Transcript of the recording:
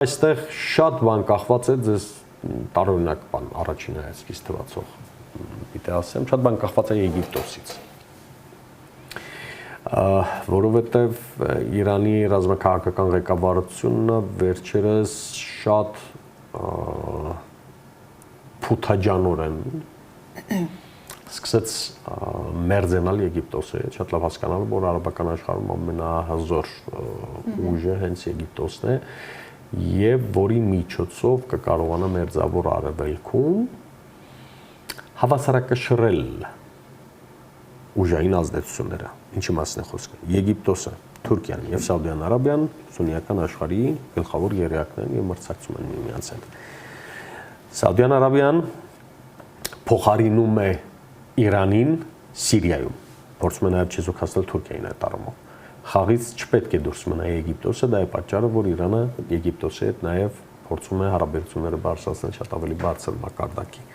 Այստեղ շատ բան կախված է ձեզ տարօրինակ բան առաջին հայացքից թվացող պիտի ասեմ, շատ բան կախված է Եգիպտոսից, որովհետև Իրանի ռազմաքաղաքական ղեկավարությունը վերջերս շատ փութաջանորեն սկսեց մերձենալ Եգիպտոսը, շատ լավ հասկանալ, որ արաբական աշխարհում ամենահզոր ուժը հենց Եգիպտոսն է եւ որի միջոցով կկարողանա մերձավոր արևելքում հավասարակշռել ուժային ազդեցությունները, ինչի մասին է խոսքը։ Եգիպտոսը, Թուրքիան եւ Սաուդյան Արաբիան սուննիական աշխարհի գլխավոր եռյակներն եւ մրցակցում են միմյանց հետ։ Սաուդյան Արաբիան փոխարինում է Իրանին Սիրիայում, փորձում է նաեւ չեզոքացնել Թուրքիային այդ առումով։ Խաղից չպետք է դուրս մնա Եգիպտոսը, դա է պատճառը, որ Իրանը Եգիպտոսի հետ նաեւ փորձում է հարաբերությունները բարձրացնել շատ ավելի բարձր մակարդակի։